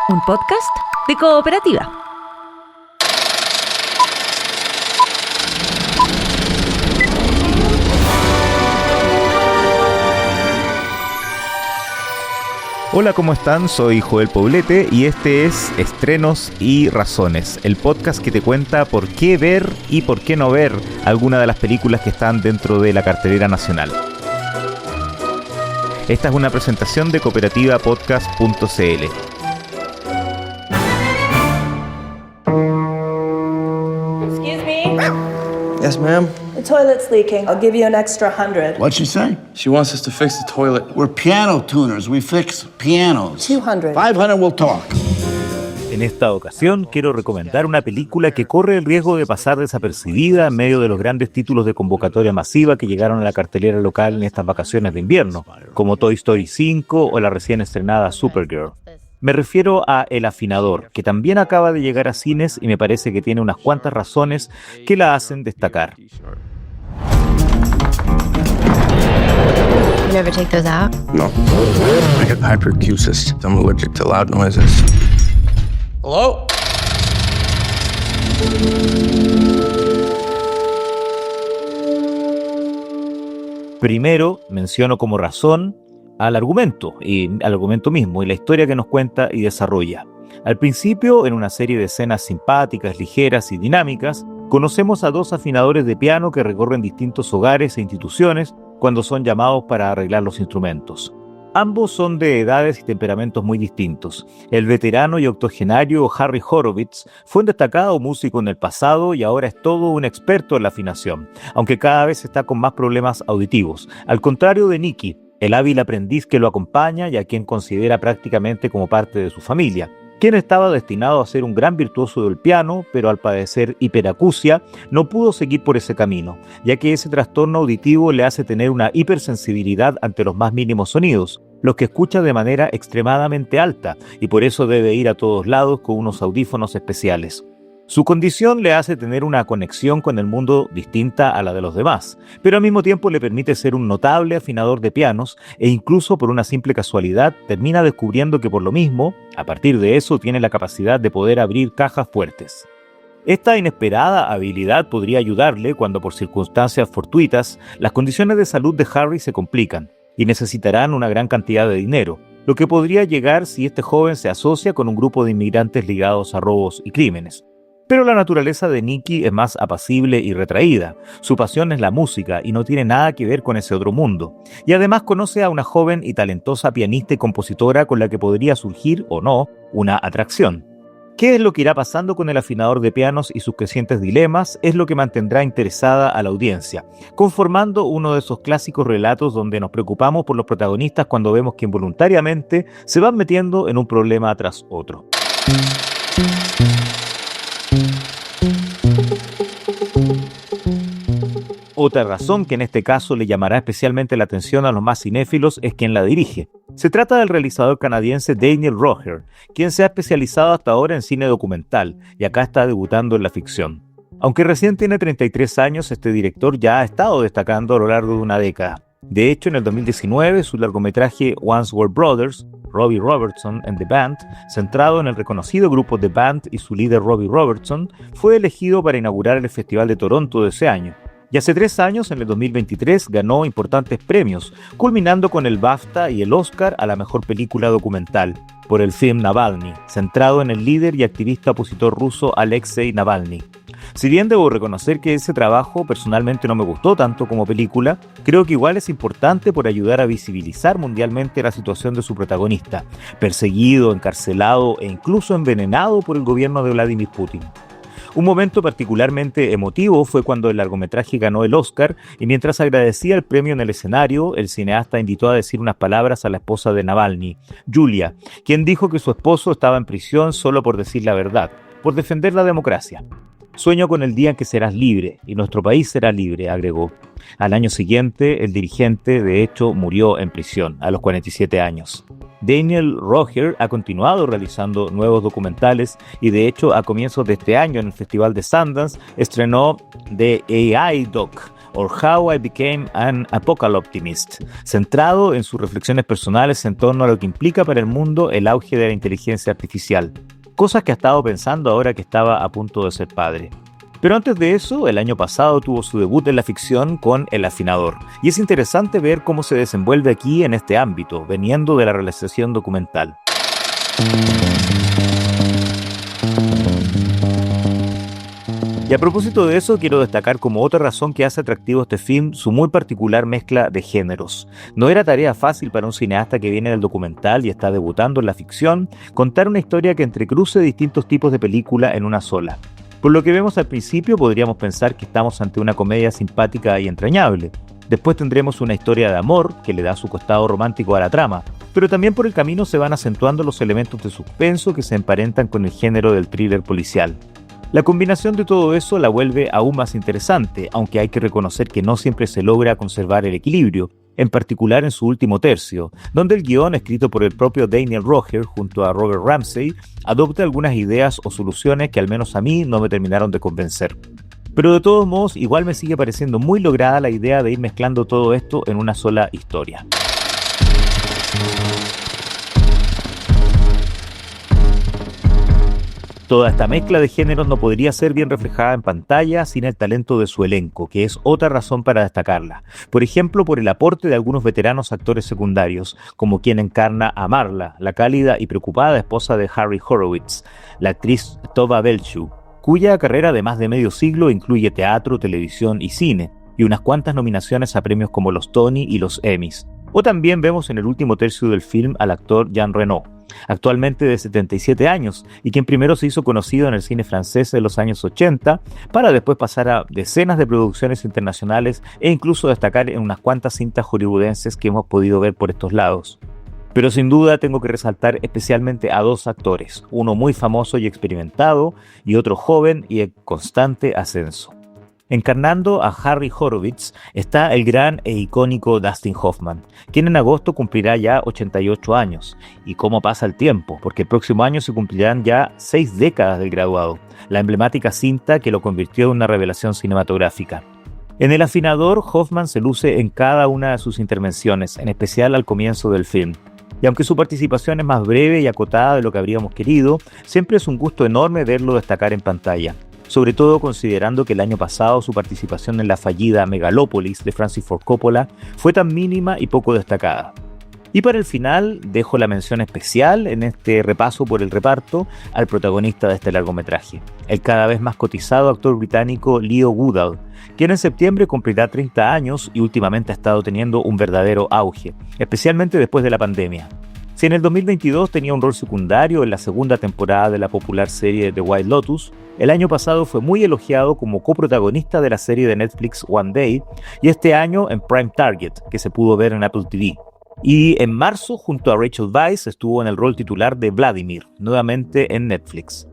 un podcast de Cooperativa. Hola, ¿cómo están? Soy Joel Poblete y este es Estrenos y Razones, el podcast que te cuenta por qué ver y por qué no ver alguna de las películas que están dentro de la cartelera nacional. Esta es una presentación de cooperativapodcast.cl. Excuse me? Yes, ma'am. The toilet's leaking. I'll give you an extra 100. What'd she say? She wants us to fix the toilet. We're piano tuners. We fix pianos. 200. 500, we'll talk. En esta ocasión quiero recomendar una película que corre el riesgo de pasar desapercibida en medio de los grandes títulos de convocatoria masiva que llegaron a la cartelera local en estas vacaciones de invierno, como Toy Story 5 o la recién estrenada Supergirl. Me refiero a El Afinador, que también acaba de llegar a cines y me parece que tiene unas cuantas razones que la hacen destacar. You never take those out? No. I get hyperacusis. I'm allergic to loud noises. Hello? Primero, menciono como razón al argumento mismo y la historia que nos cuenta y desarrolla. Al principio, en una serie de escenas simpáticas, ligeras y dinámicas, conocemos a dos afinadores de piano que recorren distintos hogares e instituciones cuando son llamados para arreglar los instrumentos. Ambos son de edades y temperamentos muy distintos. El veterano y octogenario Harry Horowitz fue un destacado músico en el pasado y ahora es todo un experto en la afinación, aunque cada vez está con más problemas auditivos, al contrario de Nicky, el hábil aprendiz que lo acompaña y a quien considera prácticamente como parte de su familia, quien estaba destinado a ser un gran virtuoso del piano, pero al padecer hiperacusia no pudo seguir por ese camino, ya que ese trastorno auditivo le hace tener una hipersensibilidad ante los más mínimos sonidos, los que escucha de manera extremadamente alta, y por eso debe ir a todos lados con unos audífonos especiales. Su condición le hace tener una conexión con el mundo distinta a la de los demás, pero al mismo tiempo le permite ser un notable afinador de pianos e incluso por una simple casualidad termina descubriendo que por lo mismo, a partir de eso, tiene la capacidad de poder abrir cajas fuertes. Esta inesperada habilidad podría ayudarle cuando por circunstancias fortuitas las condiciones de salud de Harry se complican y necesitarán una gran cantidad de dinero, lo que podría llegar si este joven se asocia con un grupo de inmigrantes ligados a robos y crímenes. Pero la naturaleza de Nicky es más apacible y retraída. Su pasión es la música y no tiene nada que ver con ese otro mundo. Y además conoce a una joven y talentosa pianista y compositora con la que podría surgir, o no, una atracción. ¿Qué es lo que irá pasando con el afinador de pianos y sus crecientes dilemas? Es lo que mantendrá interesada a la audiencia, conformando uno de esos clásicos relatos donde nos preocupamos por los protagonistas cuando vemos que involuntariamente se van metiendo en un problema tras otro. Otra razón que en este caso le llamará especialmente la atención a los más cinéfilos es quien la dirige. Se trata del realizador canadiense Daniel Roher, quien se ha especializado hasta ahora en cine documental y acá está debutando en la ficción. Aunque recién tiene 33 años, este director ya ha estado destacando a lo largo de una década. De hecho, en el 2019, su largometraje Once Were Brothers, Robbie Robertson and the Band, centrado en el reconocido grupo The Band y su líder Robbie Robertson, fue elegido para inaugurar el Festival de Toronto de ese año. Y hace 3 años, en el 2023, ganó importantes premios, culminando con el BAFTA y el Oscar a la mejor película documental, por el film Navalny, centrado en el líder y activista opositor ruso Alexei Navalny. Si bien debo reconocer que ese trabajo personalmente no me gustó tanto como película, creo que igual es importante por ayudar a visibilizar mundialmente la situación de su protagonista, perseguido, encarcelado e incluso envenenado por el gobierno de Vladimir Putin. Un momento particularmente emotivo fue cuando el largometraje ganó el Oscar y mientras agradecía el premio en el escenario, el cineasta invitó a decir unas palabras a la esposa de Navalny, Yulia, quien dijo que su esposo estaba en prisión solo por decir la verdad, por defender la democracia. Sueño con el día en que serás libre y nuestro país será libre, agregó. Al año siguiente, el dirigente, de hecho, murió en prisión a los 47 años. Daniel Roher ha continuado realizando nuevos documentales y de hecho a comienzos de este año en el Festival de Sundance estrenó The AI Doc, or How I Became an Apocalyptimist, centrado en sus reflexiones personales en torno a lo que implica para el mundo el auge de la inteligencia artificial, cosas que ha estado pensando ahora que estaba a punto de ser padre. Pero antes de eso, el año pasado tuvo su debut en la ficción con El afinador, y es interesante ver cómo se desenvuelve aquí en este ámbito, veniendo de la realización documental. Y a propósito de eso, quiero destacar como otra razón que hace atractivo este film su muy particular mezcla de géneros. No era tarea fácil para un cineasta que viene del documental y está debutando en la ficción, contar una historia que entrecruce distintos tipos de película en una sola. Por lo que vemos al principio, podríamos pensar que estamos ante una comedia simpática y entrañable. Después tendremos una historia de amor que le da su costado romántico a la trama, pero también por el camino se van acentuando los elementos de suspenso que se emparentan con el género del thriller policial. La combinación de todo eso la vuelve aún más interesante, aunque hay que reconocer que no siempre se logra conservar el equilibrio, en particular en su último tercio, donde el guión, escrito por el propio Daniel Roher junto a Robert Ramsey, adopta algunas ideas o soluciones que al menos a mí no me terminaron de convencer. Pero de todos modos, igual me sigue pareciendo muy lograda la idea de ir mezclando todo esto en una sola historia. Toda esta mezcla de géneros no podría ser bien reflejada en pantalla sin el talento de su elenco, que es otra razón para destacarla. Por ejemplo, por el aporte de algunos veteranos actores secundarios, como quien encarna a Marla, la cálida y preocupada esposa de Harry Horowitz, la actriz Tova Belchew, cuya carrera de más de medio siglo incluye teatro, televisión y cine, y unas cuantas nominaciones a premios como los Tony y los Emmys. O también vemos en el último tercio del film al actor Jean Reno, actualmente de 77 años, y quien primero se hizo conocido en el cine francés de los años 80, para después pasar a decenas de producciones internacionales e incluso destacar en unas cuantas cintas hollywoodenses que hemos podido ver por estos lados. Pero sin duda tengo que resaltar especialmente a dos actores, uno muy famoso y experimentado, y otro joven y en constante ascenso. Encarnando a Harry Horowitz está el gran e icónico Dustin Hoffman, quien en agosto cumplirá ya 88 años. Y cómo pasa el tiempo, porque el próximo año se cumplirán ya 6 décadas del graduado, la emblemática cinta que lo convirtió en una revelación cinematográfica. En El afinador, Hoffman se luce en cada una de sus intervenciones, en especial al comienzo del film. Y aunque su participación es más breve y acotada de lo que habríamos querido, siempre es un gusto enorme verlo destacar en pantalla. Sobre todo considerando que el año pasado su participación en la fallida Megalópolis de Francis Ford Coppola fue tan mínima y poco destacada. Y para el final dejo la mención especial en este repaso por el reparto al protagonista de este largometraje, el cada vez más cotizado actor británico Leo Woodall, quien en septiembre cumplirá 30 años y últimamente ha estado teniendo un verdadero auge, especialmente después de la pandemia. Si en el 2022 tenía un rol secundario en la segunda temporada de la popular serie The White Lotus, el año pasado fue muy elogiado como coprotagonista de la serie de Netflix One Day y este año en Prime Target, que se pudo ver en Apple TV. Y en marzo, junto a Rachel Weisz, estuvo en el rol titular de Vladimir, nuevamente en Netflix.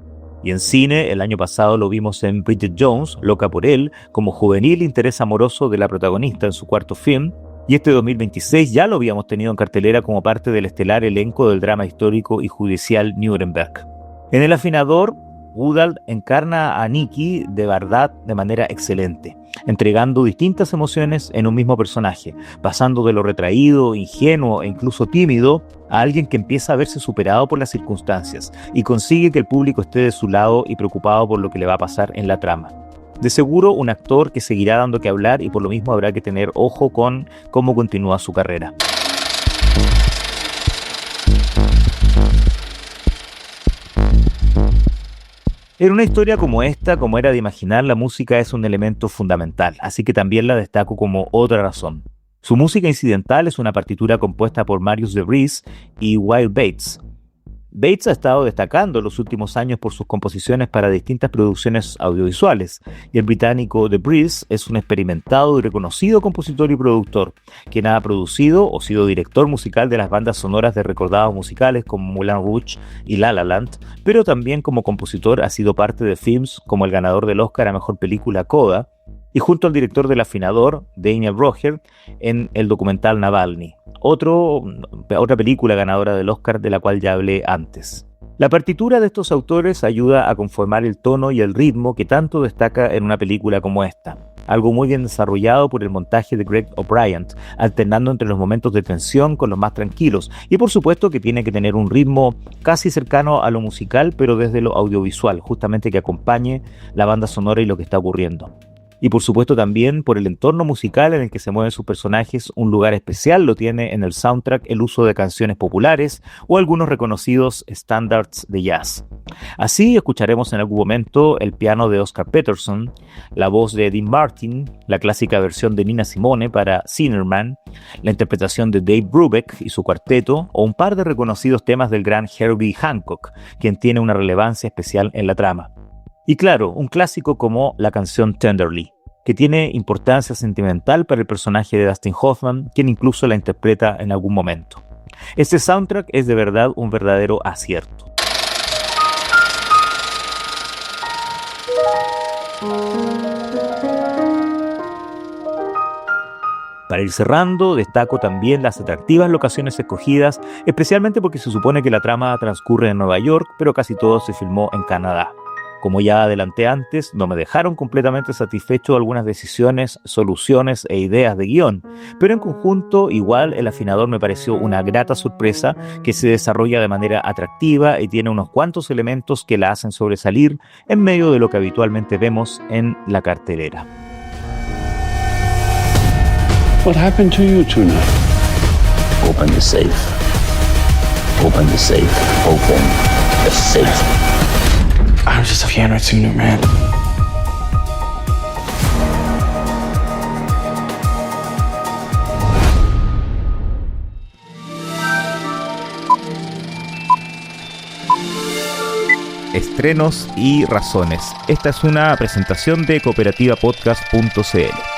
Y en cine, el año pasado lo vimos en Bridget Jones, Loca por él, como juvenil interés amoroso de la protagonista en su cuarto film, y este 2026 ya lo habíamos tenido en cartelera como parte del estelar elenco del drama histórico y judicial Nuremberg. En El afinador, Woodall encarna a Nicky de verdad de manera excelente, entregando distintas emociones en un mismo personaje, pasando de lo retraído, ingenuo e incluso tímido a alguien que empieza a verse superado por las circunstancias y consigue que el público esté de su lado y preocupado por lo que le va a pasar en la trama. De seguro un actor que seguirá dando que hablar y por lo mismo habrá que tener ojo con cómo continúa su carrera. En una historia como esta, como era de imaginar, la música es un elemento fundamental, así que también la destaco como otra razón. Su música incidental es una partitura compuesta por Marius de Vries y Will Bates. Bates ha estado destacando en los últimos años por sus composiciones para distintas producciones audiovisuales, y el británico de Vries es un experimentado y reconocido compositor y productor, quien ha producido o sido director musical de las bandas sonoras de recordados musicales como Moulin Rouge y La La Land, pero también como compositor ha sido parte de films como el ganador del Oscar a Mejor Película Coda, y junto al director del afinador, Daniel Roher, en el documental Navalny, otra película ganadora del Oscar de la cual ya hablé antes. La partitura de estos autores ayuda a conformar el tono y el ritmo que tanto destaca en una película como esta. algo muy bien desarrollado por el montaje de Greg O'Brien, alternando entre los momentos de tensión con los más tranquilos, y por supuesto que tiene que tener un ritmo casi cercano a lo musical, pero desde lo audiovisual, justamente que acompañe la banda sonora y lo que está ocurriendo. Y por supuesto también por el entorno musical en el que se mueven sus personajes, un lugar especial lo tiene en el soundtrack el uso de canciones populares o algunos reconocidos estándares de jazz. Así escucharemos en algún momento el piano de Oscar Peterson, la voz de Dean Martin, la clásica versión de Nina Simone para Zinnerman, la interpretación de Dave Brubeck y su cuarteto, o un par de reconocidos temas del gran Herbie Hancock, quien tiene una relevancia especial en la trama. Y claro, un clásico como la canción Tenderly, que tiene importancia sentimental para el personaje de Dustin Hoffman, quien incluso la interpreta en algún momento. Este soundtrack es de verdad un verdadero acierto. Para ir cerrando, destaco también las atractivas locaciones escogidas, especialmente porque se supone que la trama transcurre en Nueva York, pero casi todo se filmó en Canadá. Como ya adelanté antes, no me dejaron completamente satisfecho algunas decisiones, soluciones e ideas de guión, pero en conjunto igual El Afinador me pareció una grata sorpresa que se desarrolla de manera atractiva y tiene unos cuantos elementos que la hacen sobresalir en medio de lo que habitualmente vemos en la cartelera. What happened to you tonight? Open the safe. Open the safe. Open the safe. I was just a piano tuner, man. Estrenos y razones. Esta es una presentación de cooperativapodcast.cl.